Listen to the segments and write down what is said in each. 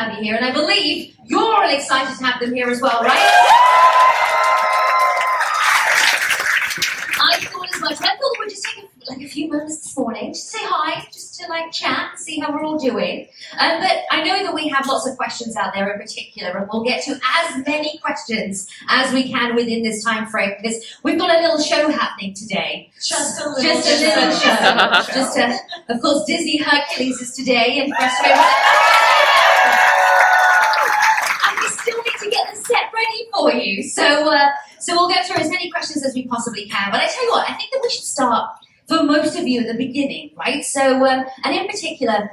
have you here, and I believe you're all excited to have them here as well, right? I thought as much. I thought we'd just take a few moments this morning, just say hi, just to chat and see how we're all doing. But I know that we have lots of questions out there in particular, and we'll get to as many questions as we can within this time frame, because we've got a little show happening today. Just a little show. Of course, Disney Hercules is today, and we still need to get the set ready for you. So we'll get through as many questions as we possibly can. But I tell you what, I think that we should start for most of you at the beginning, right? So, and in particular,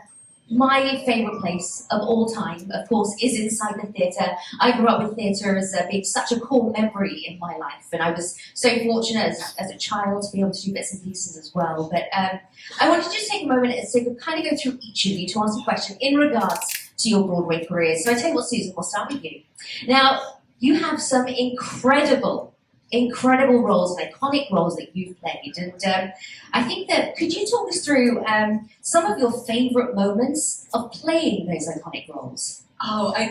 my favourite place of all time, of course, is inside the theatre. I grew up with theatre as being such a core memory in my life, and I was so fortunate as a child to be able to do bits and pieces as well. But I want to just take a moment to kind of go through each of you to ask a question in regards to your Broadway careers. So I tell you what, Susan, we'll start with you. Now, you have some incredible roles, iconic roles that you've played. And I think that, could you talk us through some of your favourite moments of playing those iconic roles? Oh, I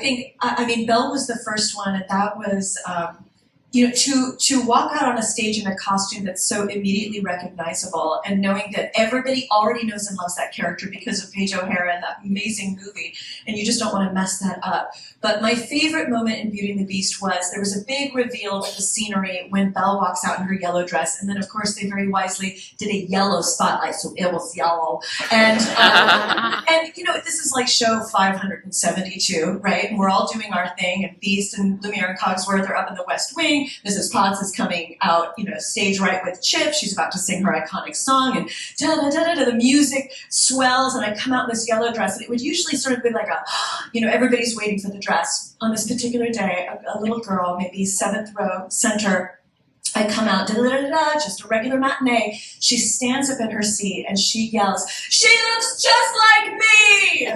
mean, Belle was the first one, and that was, to walk out on a stage in a costume that's so immediately recognizable, and knowing that everybody already knows and loves that character because of Paige O'Hara and that amazing movie, and you just don't want to mess that up. But my favorite moment in Beauty and the Beast was there was a big reveal of the scenery when Belle walks out in her yellow dress, and then of course they very wisely did a yellow spotlight, so it was yellow. And this is like show 572, right? And we're all doing our thing, and Beast and Lumiere and Cogsworth are up in the West Wing. Mrs. Potts is coming out, stage right with Chip. She's about to sing her iconic song, and da-da-da-da-da, the music swells, and I come out in this yellow dress, and it would usually sort of be like everybody's waiting for the dress. On this particular day, a little girl, maybe 7th row center, I come out, da-da-da-da-da, just a regular matinee. She stands up in her seat and she yells, "She looks just like me!"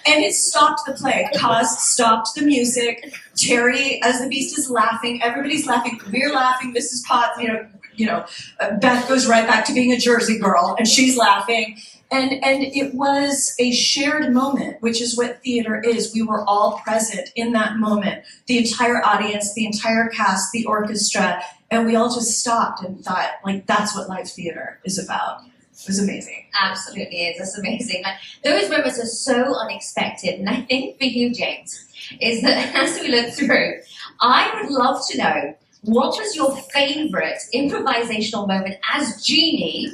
And it stopped the play. Cause stopped the music. Terry, as the Beast, is laughing. Everybody's laughing. We're laughing. Mrs. Potts, Beth goes right back to being a Jersey girl, and she's laughing. And it was a shared moment, which is what theater is. We were all present in that moment. The entire audience, the entire cast, the orchestra, and we all just stopped and thought, that's what live theater is about. It was amazing. Absolutely is. That's amazing. Those moments are so unexpected, and I think for you, James, is that as we look through, I would love to know, what was your favourite improvisational moment as Jeannie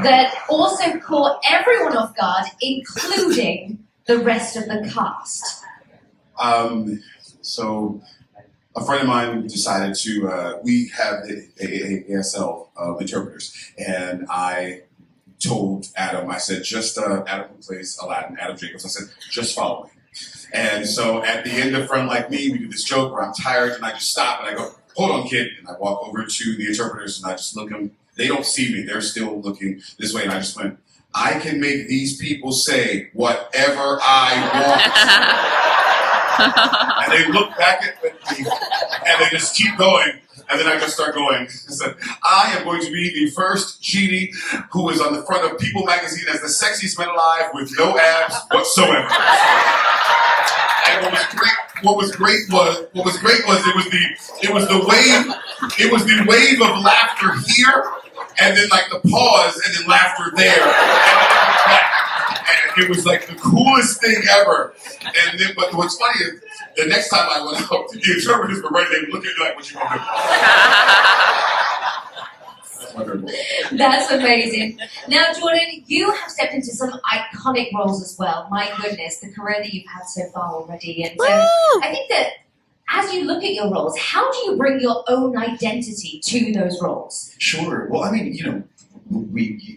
that also caught everyone off guard, including the rest of the cast? So a friend of mine decided to, we have the ASL interpreters, and I told Adam, I said, Adam who plays Aladdin, Adam Jacobs, I said, just follow me. And so at the end of Friend Like Me, we do this joke where I'm tired and I just stop and I go, "Hold on, kid." And I walk over to the interpreters and I just look at them. They don't see me. They're still looking this way. And I just went, "I can make these people say whatever I want." And they look back at me and they just keep going. And then I just start going. I said, "I am going to be the first Genie who is on the front of People magazine as the sexiest man alive with no abs whatsoever." And what was great was it was the wave of laughter here, and then the pause, and then laughter there, and it was the coolest thing ever. And then, but what's funny is, the next time I went out, the interpreters were ready. They would look at me like, "What you gonna do?" That's amazing. Now, Jordan, you have stepped into some iconic roles as well. My goodness, the career that you've had so far already. And I think that as you look at your roles, how do you bring your own identity to those roles? Sure. Well, I mean,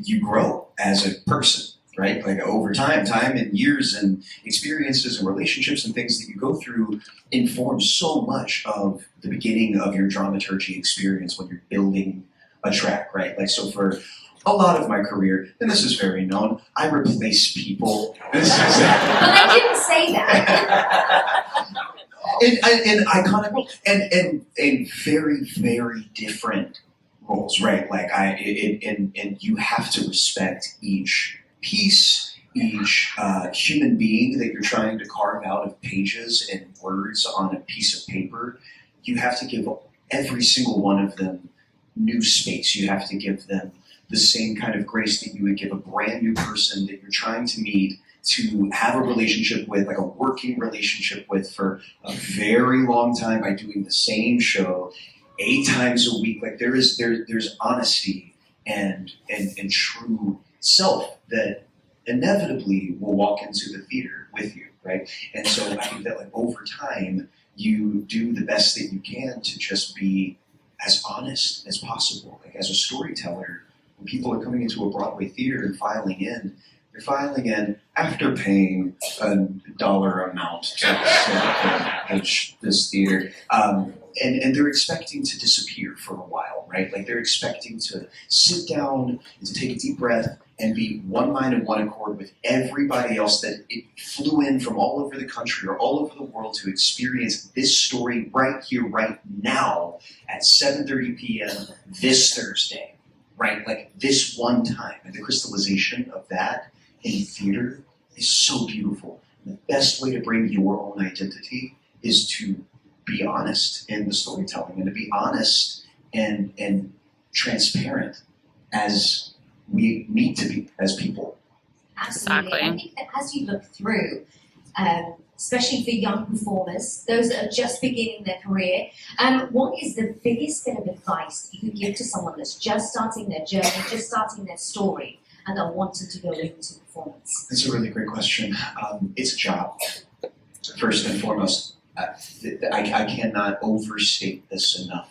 you grow as a person, right? Over time and years and experiences and relationships and things that you go through inform so much of the beginning of your dramaturgy experience when you're building a track, right? So for a lot of my career, and this is very known, I replace people. But I didn't say that. in iconic roles and very, very different roles, right? And you have to respect each piece each human being that you're trying to carve out of pages and words on a piece of paper, you have to give every single one of them new space. You have to give them the same kind of grace that you would give a brand new person that you're trying to meet, to have a relationship with, like a working relationship with for a very long time by doing the same show 8 times a week. Like there's honesty and true self that inevitably will walk into the theater with you, right? And so I think that like over time, you do the best that you can to just be as honest as possible. Like as a storyteller, when people are coming into a Broadway theater and filing in, they're filing in after paying a dollar amount to this theater. And they're expecting to disappear for a while, right? Like they're expecting to sit down and to take a deep breath and be one mind and one accord with everybody else that it flew in from all over the country or all over the world to experience this story right here, right now at 7:30 p.m. this Thursday, right? Like this one time. And the crystallization of that in theater is so beautiful. And the best way to bring your own identity is to be honest in the storytelling and to be honest and transparent as we need to be as people. Absolutely. Exactly. I think that as you look through, especially for young performers, those that are just beginning their career, what is the biggest bit of advice you could give to someone that's just starting their journey, just starting their story, and are wanting to go into performance? That's a really great question. It's a job, first and foremost. I cannot overstate this enough.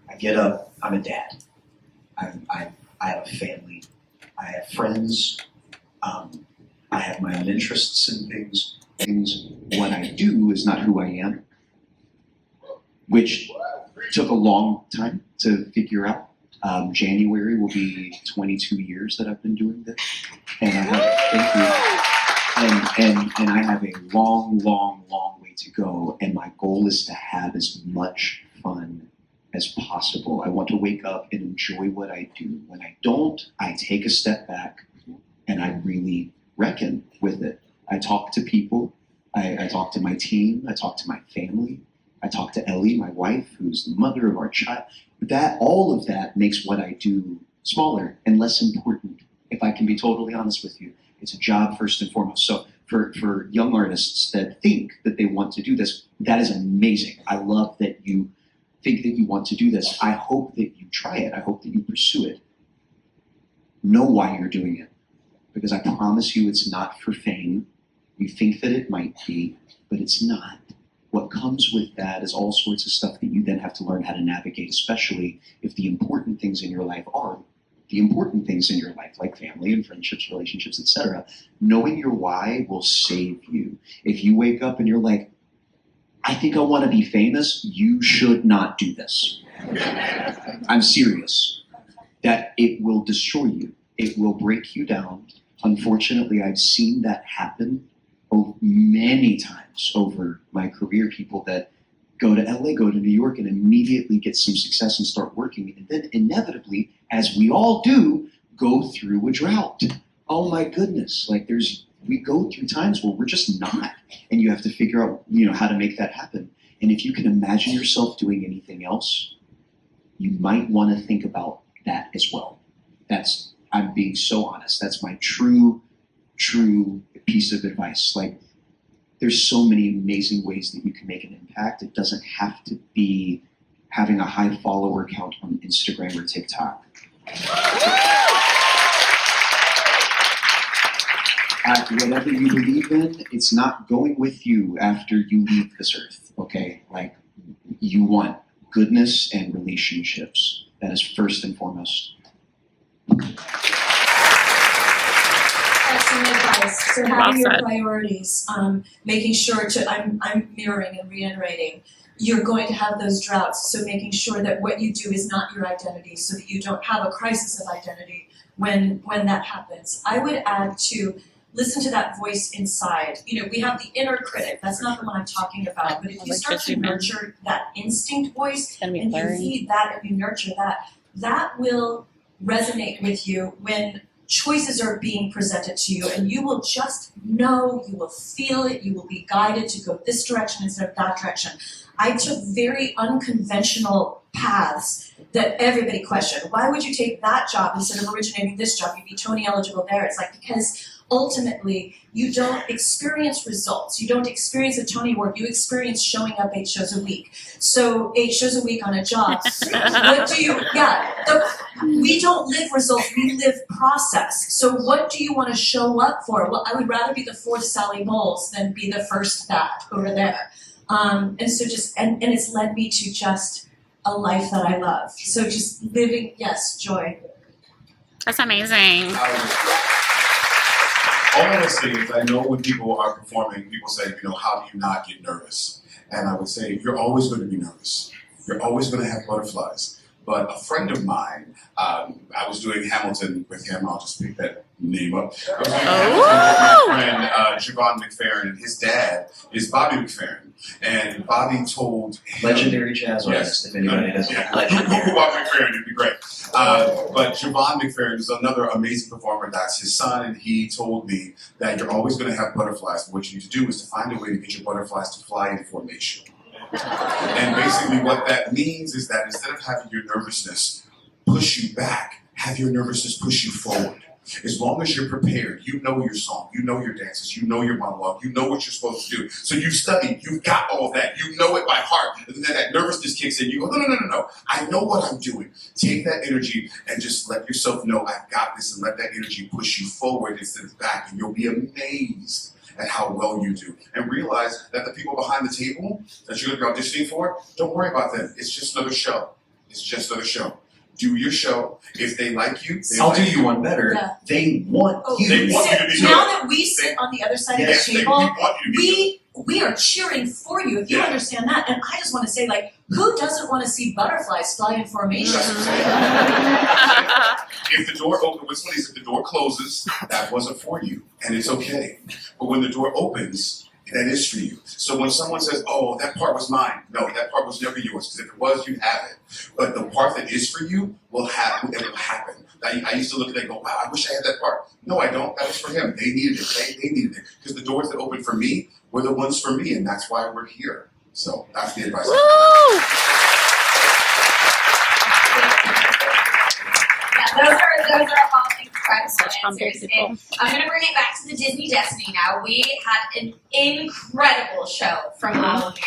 I get up, I'm a dad. I have a family. I have friends. I have my own interests in things. What I do is not who I am, which took a long time to figure out. January will be 22 years that I've been doing this, and I have a long way to go. And my goal is to have as much fun as possible. I want to wake up and enjoy what I do. When I don't, I take a step back and I really reckon with it. I talk to people. I talk to my team. I talk to my family. I talk to Ellie, my wife, who's the mother of our child. All of that makes what I do smaller and less important, if I can be totally honest with you. It's a job first and foremost. So for young artists that think that they want to do this, that is amazing. I love that you think that you want to do this. I hope that you try it. I hope that you pursue it. Know why you're doing it. Because I promise you it's not for fame. You think that it might be, but it's not. What comes with that is all sorts of stuff that you then have to learn how to navigate, especially if the important things in your life are the important things in your life, like family and friendships, relationships, etc. Knowing your why will save you. If you wake up and you're like, I think I want to be famous, you should not do this. I'm serious. That it will destroy you. It will break you down. Unfortunately, I've seen that happen many times over my career. People that go to LA, go to New York, and immediately get some success and start working. And then inevitably, as we all do, go through a drought. Oh my goodness. Like we go through times where we're just not. And you have to figure out, how to make that happen. And if you can imagine yourself doing anything else, you might want to think about that as well. I'm being so honest. That's my true piece of advice. Like, there's so many amazing ways that you can make an impact. It doesn't have to be having a high follower count on Instagram or TikTok. Whatever you believe in, it's not going with you after you leave this earth, okay? Like, you want goodness and relationships. That is first and foremost. Excellent advice. So Well having your said. priorities, making sure I'm mirroring and reiterating, you're going to have those droughts, so making sure that what you do is not your identity, so that you don't have a crisis of identity when that happens. I would add to listen to that voice inside. We have the inner critic. That's not the one I'm talking about. But if you start to nurture that instinct voice and you feed that and you nurture that, that will resonate with you when choices are being presented to you, and you will just know, you will feel it, you will be guided to go this direction instead of that direction. I took very unconventional paths that everybody questioned. Why would you take that job instead of originating this job? You'd be Tony eligible there. It's like, because ultimately you don't experience results. You don't experience a Tony Award. You experience showing up 8 shows a week. So 8 shows a week on a job. What do you, we don't live results, we live process. So what do you want to show up for? Well, I would rather be the 4th Sally Bowles than be the 1st that over there. And so just, and it's led me to just a life that I love. So just living, yes, joy. That's amazing. All I would say is I know when people are performing, people say, how do you not get nervous? And I would say, you're always going to be nervous. You're always going to have butterflies. But a friend of mine, I was doing Hamilton with him. I'll just pick that name up. I was doing Hamilton with my friend, Javon McFerrin, and his dad is Bobby McFerrin. And Bobby told him... Legendary jazz artist, if anybody doesn't know. Legendary. Bobby McFerrin, it'd be great. But Javon McFerrin is another amazing performer. That's his son, and he told me that you're always going to have butterflies. But what you need to do is to find a way to get your butterflies to fly in formation. And basically what that means is that instead of having your nervousness push you back, have your nervousness push you forward. As long as you're prepared, you know your song, you know your dances, you know your monologue, you know what you're supposed to do. So you've studied, you've got all that, you know it by heart. And then that nervousness kicks in, you go, no. I know what I'm doing. Take that energy and just let yourself know I've got this, and let that energy push you forward instead of back. And you'll be amazed at how well you do. And realize that the people behind the table that you're going to be auditioning for, don't worry about them. It's just another show. It's just another show. Do your show. If they like you, I'll do you one better. Yeah. They want you. They want you to be good. Now that we sit on the other side of the table, we want you to be we are cheering for you, if you understand that. And I just want to say, like, who doesn't want to see butterflies fly in formation? If the door opens, what's funny is if the door closes, that wasn't for you, and it's okay. But when the door opens, that is for you. So when someone says, oh, that part was mine, no, that part was never yours, because if it was, you'd have it. But the part that is for you will happen, it will happen. I used to look at it and go, wow, I wish I had that part. No, I don't. That was for him. They needed it. They needed it. Because the doors that opened for me were the ones for me, and that's why we're here. So that's the advice. Those are all incredible answers. And I'm going to bring it back to the Disney Destiny now. We had an incredible show from all of you.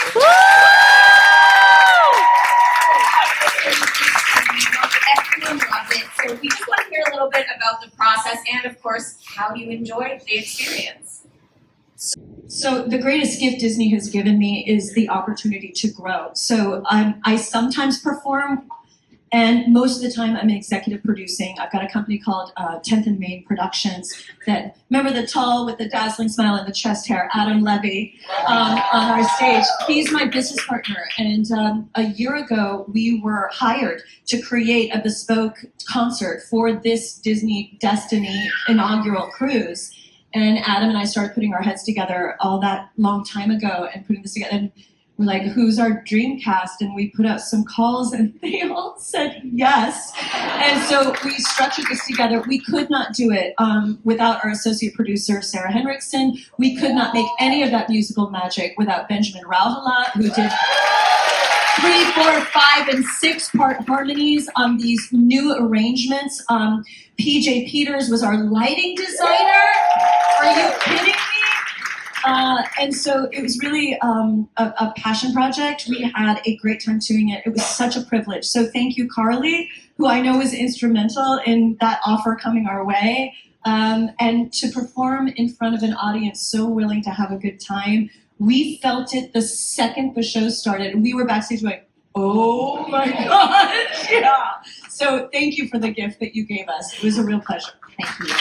Everyone loved it. So we just want to hear a little bit about the process and, of course, how you enjoyed the experience. So the greatest gift Disney has given me is the opportunity to grow. So I sometimes perform, and most of the time I'm executive producing. I've got a company called 10th and Main Productions that, remember the tall with the dazzling smile and the chest hair, Adam Levy, on our stage. He's my business partner. And a year ago, we were hired to create a bespoke concert for this Disney Destiny inaugural cruise. And Adam and I started putting our heads together all that long time ago and putting this together. And we're like, who's our dream cast? And we put out some calls and they all said yes. And so we structured this together. We could not do it without our associate producer, Sarah Henriksen. We could not make any of that musical magic without Benjamin Rauhala, who did 3, 4, 5, and 6-part harmonies on these new arrangements. PJ Peters was our lighting designer. Are you kidding me? And so it was really a passion project. We had a great time doing it. It was such a privilege. So thank you, Carly, who I know was instrumental in that offer coming our way. And to perform in front of an audience so willing to have a good time. We felt it the second the show started. We were backstage going, oh my gosh, yeah. So thank you for the gift that you gave us. It was a real pleasure. Thank you.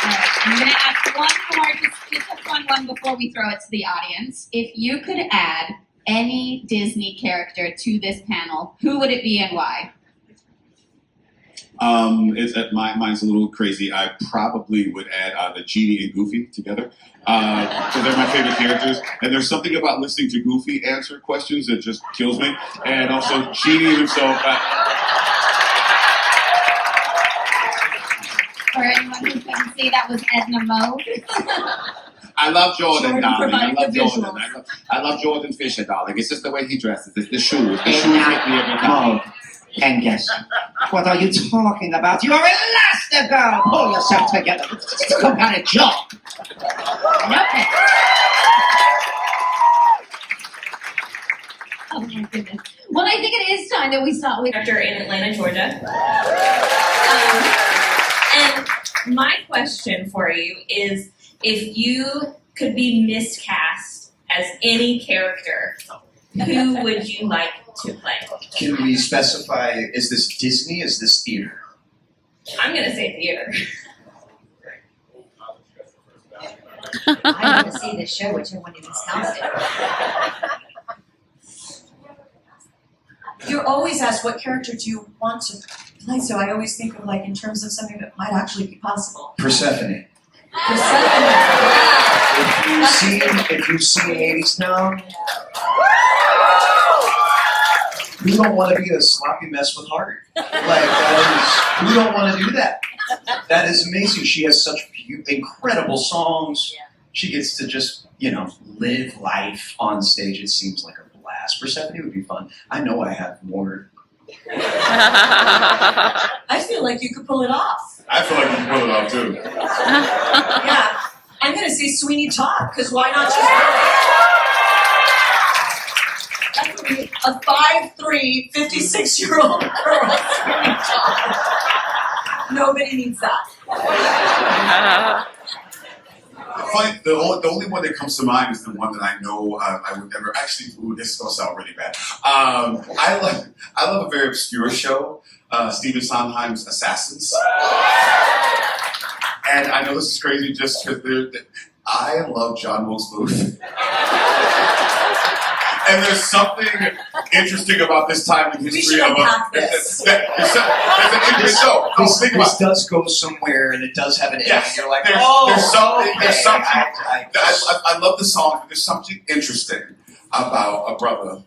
All right, I'm going to ask one more, just a fun one before we throw it to the audience. If you could add any Disney character to this panel, who would it be and why? Mine's a little crazy. I probably would add the Genie and Goofy together because they're my favorite characters. And there's something about listening to Goofy answer questions that just kills me. And also Genie himself. obviously that was Edna Mode. I love Jordan, darling. I provided love the Jordan. visuals. I love Jordan Fisher, darling. It's just the way he dresses. It's the shoes. The shoes make me every time. Angus, what are you talking about? You're Elastigirl! Pull yourself together. It's some kind of joke. Okay. Oh my goodness. Well, I think it is time that we start with. Director in Atlanta, Georgia. And my question for you is, if you could be miscast as any character, who would you like to play? Can we specify, is this Disney, is this theater? I'm going to say theater. I want to see this show, whichever one you discussed it. You're always asked, what character do you want to play? So I always think of like in terms of something that might actually be possible. Persephone. If you've seen Hades now, we don't want to be a sloppy mess with heart. We don't want to do that. That is amazing. She has such incredible songs. She gets to just, live life on stage. It seems like a blast. Persephone would be fun. I know I have more. I feel like you could pull it off. I feel like you can pull it off too. Yeah. I'm going to say Sweeney Todd, because why not just a 5'3", 56-year-old girl, Sweeney Todd. Nobody needs that. Funny, the only one that comes to mind is the one that I know I would never actually. Ooh, this is gonna sound really bad. I love a very obscure show, Stephen Sondheim's Assassins, and I know this is crazy just because I love John Wilkes Booth. And there's something interesting about this time in history. We should unpack this. This does go somewhere, and it does have an yes, end. You're like, there's something. I I love the song, but there's something interesting about a brother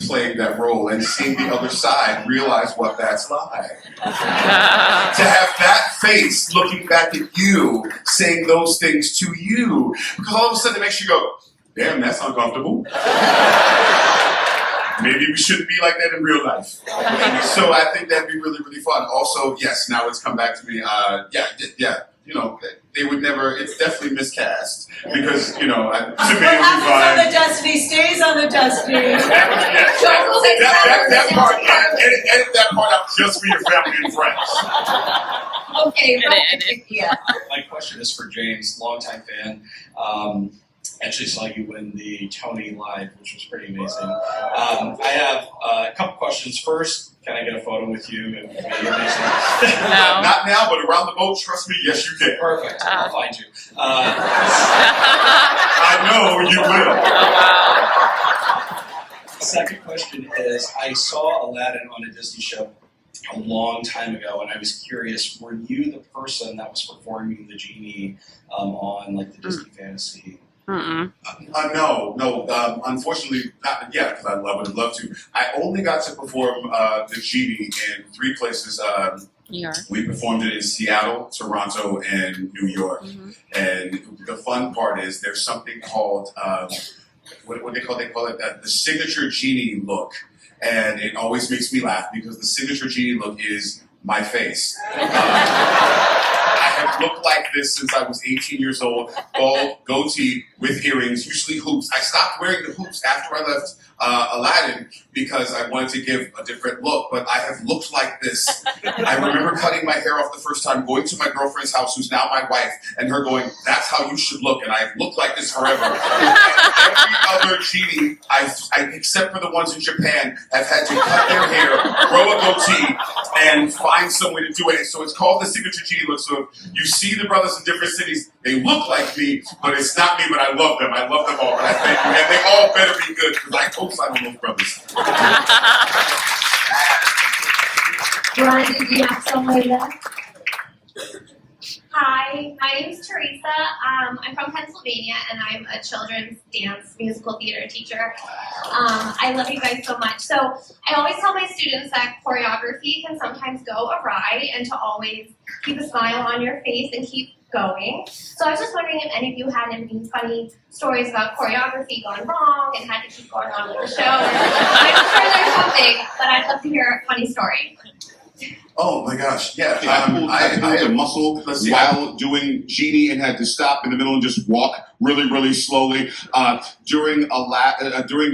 playing that role and seeing the other side realize what that's like. To have that face looking back at you, saying those things to you, because all of a sudden it makes you go, damn, that's uncomfortable. Maybe we shouldn't be like that in real life. So I think that'd be really, really fun. Also, yes, now it's come back to me. They would never, it's definitely miscast. Because, What happens on the Destiny stays on the Destiny. That part, edit that part out just for your family and friends. Okay, yeah. My question is for James, longtime fan. Actually saw you win the Tony Live, which was pretty amazing. I have a couple questions. First, can I get a photo with you? No. Not now, but around the boat, trust me, yes you can. Perfect. I'll find you. I know you will. Second question is, I saw Aladdin on a Disney show a long time ago, and I was curious, were you the person that was performing the genie on the Disney Fantasy? No. Unfortunately, not yet, because I would love to. I only got to perform the genie in 3 places. New York. We performed it in Seattle, Toronto, and New York. Mm-hmm. And the fun part is there's something called what they call it the signature genie look, and it always makes me laugh because the signature genie look is my face. I have looked like this since I was 18 years old, bald, goatee, with earrings, usually hoops. I stopped wearing the hoops after I left Aladdin because I wanted to give a different look, but I have looked like this. I remember cutting my hair off the first time, going to my girlfriend's house, who's now my wife, and her going, that's how you should look, and I've looked like this forever. Every other genie, except for the ones in Japan, have had to cut their hair, grow a goatee, and find some way to do it. So it's called the signature genie look. So if you see the brothers in different cities, they look like me, but it's not me, but I love them. I love them all, and I thank you. And they all better be good, because I co-sign on those brothers. Brian, did you have somebody left? Hi, my name is Teresa. I'm from Pennsylvania, and I'm a children's dance musical theater teacher. I love you guys so much. So I always tell my students that choreography can sometimes go awry, and to always keep a smile on your face and keep going. So I was just wondering if any of you had any funny stories about choreography going wrong and had to keep going on with the show. I'm sure there's something, but I'd love to hear a funny story. Oh my gosh, yeah. I pulled a muscle while doing Genie and had to stop in the middle and just walk really, really slowly. During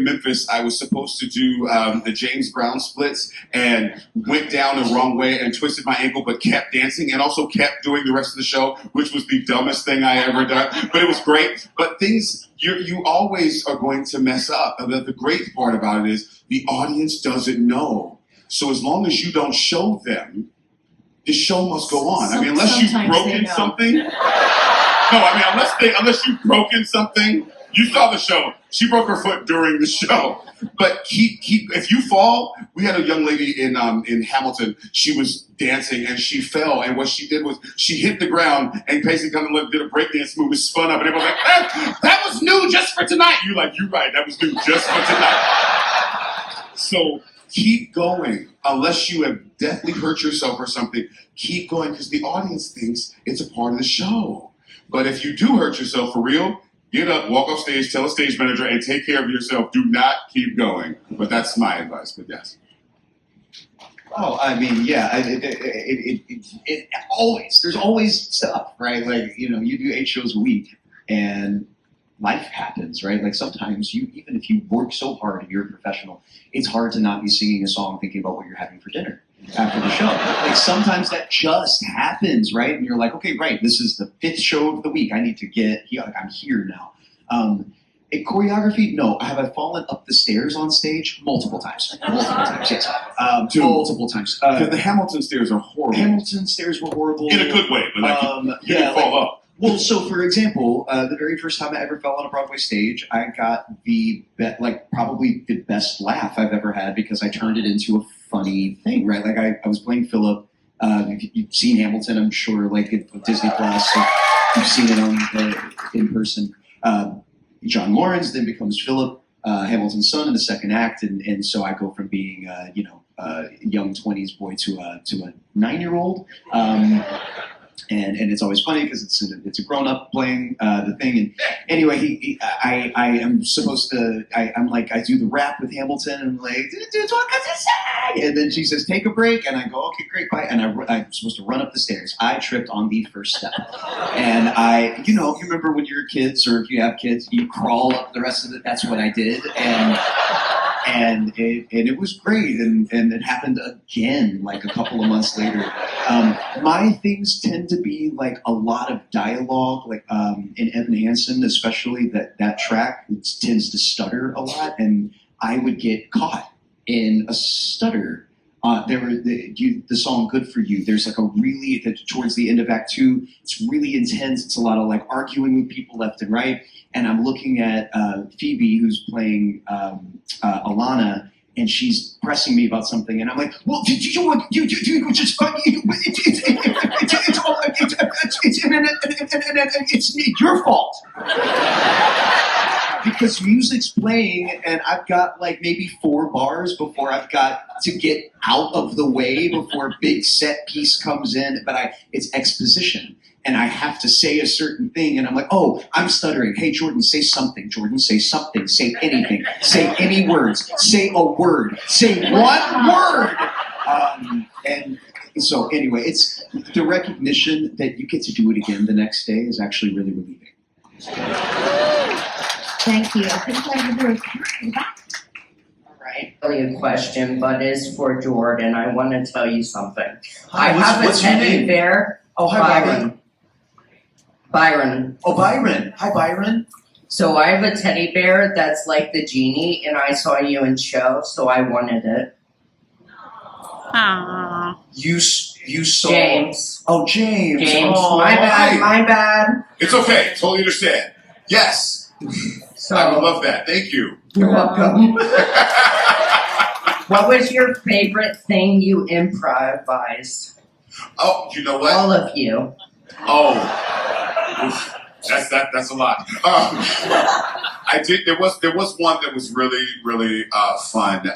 Memphis, I was supposed to do the James Brown splits and went down the wrong way and twisted my ankle, but kept dancing and also kept doing the rest of the show, which was the dumbest thing I ever done. But it was great. But things you always are going to mess up. The great part about it is the audience doesn't know. So as long as you don't show them, the show must go on. I mean, unless you've broken something. No, I mean, unless you've broken something. You saw the show. She broke her foot during the show. But keep. If you fall, we had a young lady in Hamilton. She was dancing and she fell. And what she did was she hit the ground and basically kind of did a breakdance move and spun up. And everyone was like, that was new just for tonight. You're right. That was new just for tonight. So keep going. Unless you have deathly hurt yourself or something, keep going because the audience thinks it's a part of the show. But if you do hurt yourself for real, get up, walk off stage, tell a stage manager, and take care of yourself. Do not keep going. But that's my advice. But yes. Oh, I mean, yeah. It always there's always stuff, right? Like you do 8 shows a week, and life happens, right? Like sometimes even if you work so hard and you're a professional, it's hard to not be singing a song thinking about what you're having for dinner after the show. Like sometimes that just happens, right? And you're like, okay, right, this is the 5th show of the week. I need to get here. Like I'm here now. Choreography, no. Have I fallen up the stairs on stage? Multiple times, yes. Multiple times. Because the Hamilton stairs are horrible. Hamilton stairs were horrible. In a good way, but you can fall up. Well, so for example, the very first time I ever fell on a Broadway stage, I got probably the best laugh I've ever had because I turned it into a funny thing, right? Like I was playing Philip. You've seen Hamilton, I'm sure, like at Disney Plus. So you've seen it in person. John Lawrence then becomes Philip, Hamilton's son in the second act, and so I go from being a young 20s boy to a 9-year-old. And it's always funny because it's a grown up playing the thing. And anyway, I am supposed to. I do the rap with Hamilton and I'm like, and then she says, take a break, and I go, okay, great, bye. And I'm supposed to run up the stairs. I tripped on the first step, and you remember when you're kids, or if you have kids, you crawl up the rest of it. That's what I did, and it was great, and it happened again like a couple of months later. My things tend to be like a lot of dialogue, like in Evan Hansen, especially that track tends to stutter a lot, and I would get caught in a stutter. The song "Good for You." There's like towards the end of Act 2, it's really intense. It's a lot of like arguing with people left and right, and I'm looking at Phoebe, who's playing Alana. And she's pressing me about something, and I'm like, "Well, it's your fault because music's playing, and I've got like maybe 4 bars before I've got to get out of the way before a big set piece comes in. But it's exposition." And I have to say a certain thing, and I'm like, oh, I'm stuttering. Hey, Jordan, say something. Jordan, say something. Say anything. Say any words. Say a word. Say one word. And so anyway, it's the recognition that you get to do it again the next day is actually really relieving. Thank you. I think I have a Right. Really a question, but it's for Jordan. I want to tell you something. Hi, I have what's a your teddy name? bear. Oh, hi, Byron. Byron. Oh, Byron. Hi, Byron. So I have a teddy bear that's like the genie, and I saw you in show, so I wanted it. Aww. You saw James. Oh, James. James. Oh, my bad. hey. My bad. It's okay. Totally understand. Yes. So I would love that. Thank you. you're welcome. What was your favorite thing you improvised? Oh, you know what? All of you. Oh, that's a lot. I did. There was one that was really fun.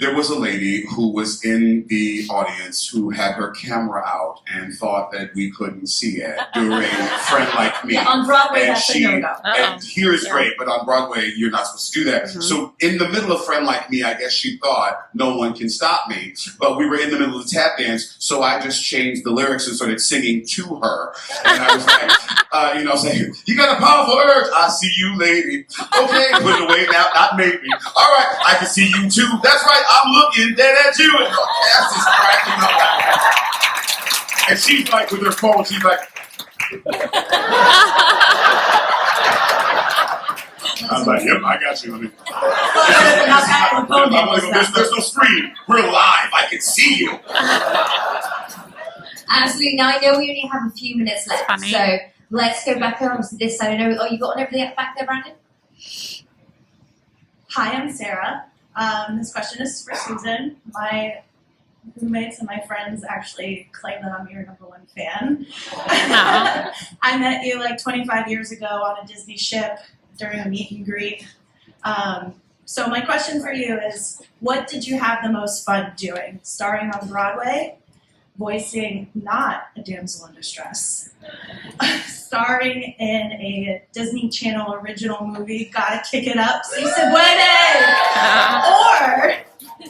there was a lady who was in the audience who had her camera out and thought that we couldn't see it during Friend Like Me. Yeah, on Broadway, And that's she- a no-no. And here is great, but on Broadway, you're not supposed to do that. So in the middle of Friend Like Me, I guess she thought no one can stop me. But we were in the middle of the tap dance, so I just changed the lyrics and started singing to her. And I was like, saying, you got a powerful urge. I see you, lady. Okay, put it away now, not maybe. All right, I can see you too. That's right, I'm looking dead at you. And the cast is cracking up. And she's like, with her phone, she's like, I'm like, yep, I got you, honey. There's no screen. We're live. I can see you. Absolutely. Now, I know we only have a few minutes left, funny. so let's go back around to this side. I know, you got everything back there, Brandon? Hi, I'm Sarah. This question is for Susan. My roommates and my friends actually claim that I'm your #1 fan. I met you like 25 years ago on a Disney ship during a meet and greet. So my question for you is, what did you have the most fun doing? Starring on Broadway, voicing not a damsel in distress, starring in a Disney Channel original movie, Gotta Kick It Up, Si Se Puede, or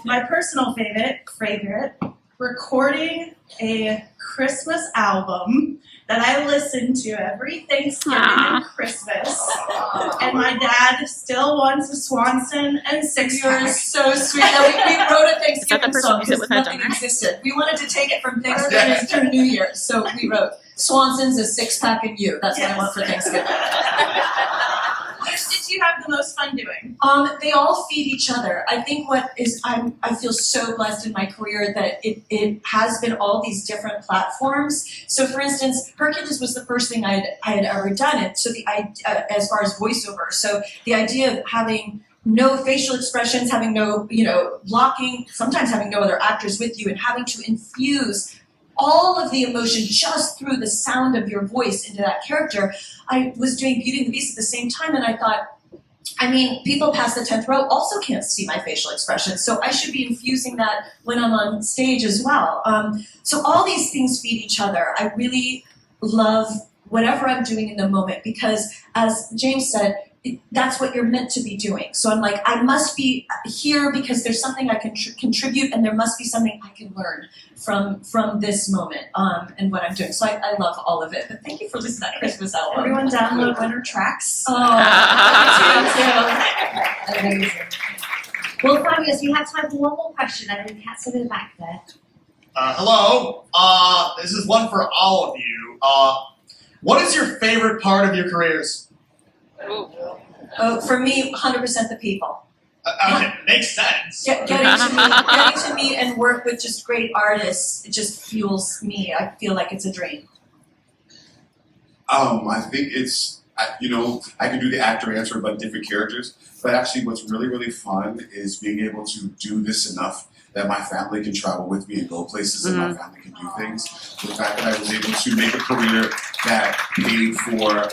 my personal favorite, recording a Christmas album that I listen to every Thanksgiving and Christmas, and my dad still wants a Swanson and six-pack. You're so sweet. Now, we wrote a Is that the Thanksgiving person song who sit because with her nothing dinner? existed. We wanted to take it from Thanksgiving to New Year, so we wrote Swanson's, a six-pack, and you. That's what I want for Thanksgiving. What did you have the most fun doing? They all feed each other. I think I feel so blessed in my career that it has been all these different platforms. So, for instance, Hercules was the first thing I had ever done it. So as far as voiceover, so the idea of having no facial expressions, having no blocking, sometimes having no other actors with you, and having to infuse all of the emotion just through the sound of your voice into that character. I was doing Beauty and the Beast at the same time, and I thought, people past the 10th row also can't see my facial expressions, so I should be infusing that when I'm on stage as well. So all these things feed each other. I really love whatever I'm doing in the moment because, as James said, that's what you're meant to be doing. So I'm like, I must be here because there's something I can contribute, and there must be something I can learn from this moment and what I'm doing. So I love all of it. But thank you for listening to that Christmas album. Everyone download Winter Tracks. Oh, thank you. Amazing. Well, fabulous. We have time for one more question. I think Kat's over the back there. Hello. This is one for all of you. What is your favorite part of your careers? Oh, for me, 100% the people. Okay, makes sense. Getting to meet and work with just great artists, it just fuels me. I feel like it's a dream. I think it's, I can do the actor answer about different characters, but actually what's really, really fun is being able to do this enough that my family can travel with me and go places and my family can do things. The fact that I was able to make a career that paid for,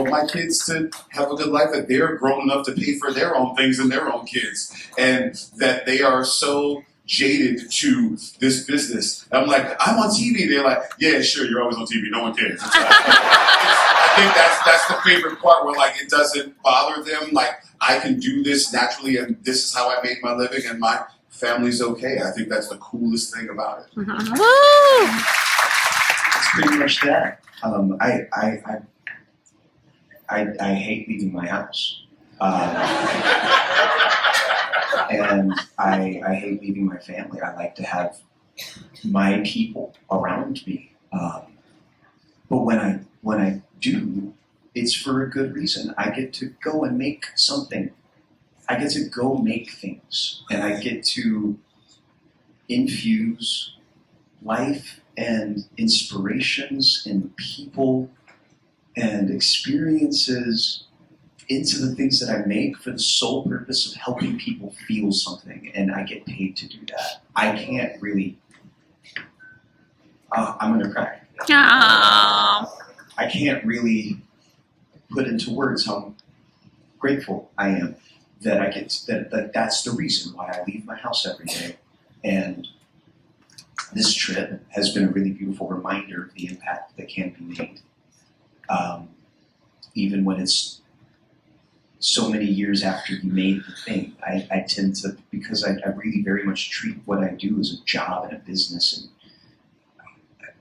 my kids to have a good life, that they're grown enough to pay for their own things and their own kids, and that they are so jaded to this business. I'm like, I'm on TV. They're like, yeah, sure, you're always on TV. No one cares. It's like, I think that's the favorite part where it doesn't bother them. I can do this naturally, and this is how I make my living, and my family's okay. I think that's the coolest thing about it. It's pretty much that. I hate leaving my house. And I hate leaving my family. I like to have my people around me. But when I do, it's for a good reason. I get to go and make something. I get to go make things, and I get to infuse life and inspirations and people and experiences into the things that I make for the sole purpose of helping people feel something, and I get paid to do that. I can't really... I'm gonna cry. I can't really put into words how grateful I am that I get that's the reason why I leave my house every day. And this trip has been a really beautiful reminder of the impact that can be made. Even when it's so many years after you made the thing, I tend to, because I really very much treat what I do as a job and a business,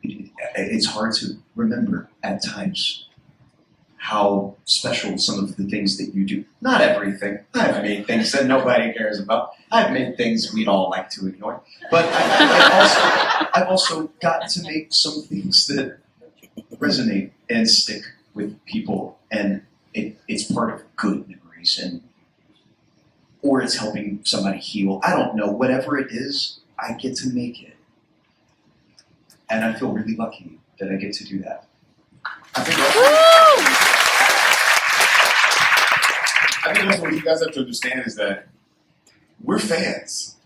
and it's hard to remember at times how special some of the things that you do. Not everything. I've made things that nobody cares about. I've made things we'd all like to ignore. But I've also got to make some things that resonate and stick with people, and it's part of good memories, or it's helping somebody heal. I don't know. Whatever it is, I get to make it. And I feel really lucky that I get to do that. I think that's what you guys have to understand is that we're fans.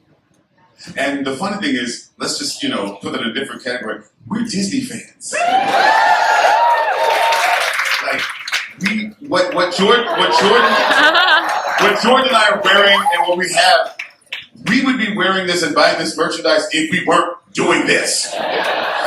And the funny thing is, let's just, put it in a different category. We're Disney fans. Like, what Jordan and I are wearing and what we have, we would be wearing this and buying this merchandise if we weren't doing this.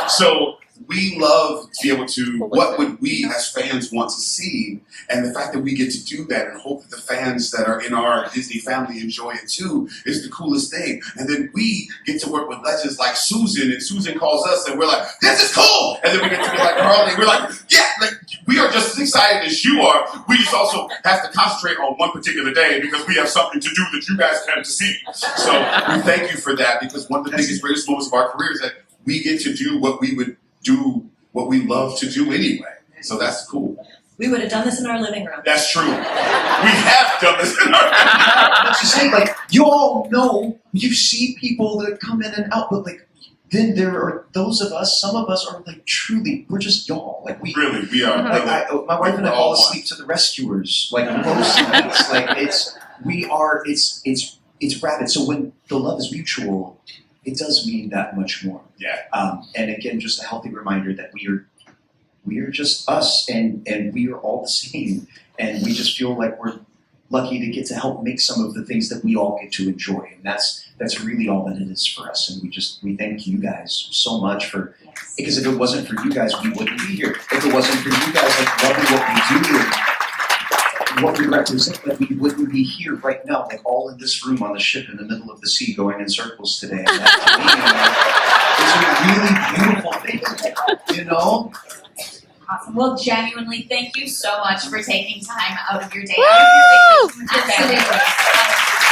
So we love to be able to, what would we as fans want to see? And the fact that we get to do that and hope that the fans that are in our Disney family enjoy it too is the coolest thing. And then we get to work with legends like Susan, and Susan calls us and we're like, this is cool! And then we get to be like Carly, we're like, yeah, like we are just as excited as you are. We just also have to concentrate on one particular day because we have something to do that you guys come to see. So we thank you for that, because one of the biggest, greatest moments of our career is that we get to do what we would do, what we love to do anyway. So that's cool. We would have done this in our living room. That's true. We have done this in our living room. Let's just say, like, you all know, you see people that come in and out, but like, then there are those of us, some of us are like truly, we're just y'all. Like we are. Like my wife and I fall asleep to the rescuers. Like most nights, like it's rabid. So when the love is mutual, it does mean that much more. Yeah. And again, just a healthy reminder that we are just us, and we are all the same, and we just feel like we're lucky to get to help make some of the things that we all get to enjoy, and that's really all that it is for us. And we thank you guys so much for, because if it wasn't for you guys, we wouldn't be here. If it wasn't for you guys, like loving what we do and what we represent, that we wouldn't be here right now, like all in this room on the ship in the middle of the sea, going in circles today. And that to me, it's a really beautiful thing, Awesome. Well, genuinely, thank you so much for taking time out of your day. Woo! Absolutely.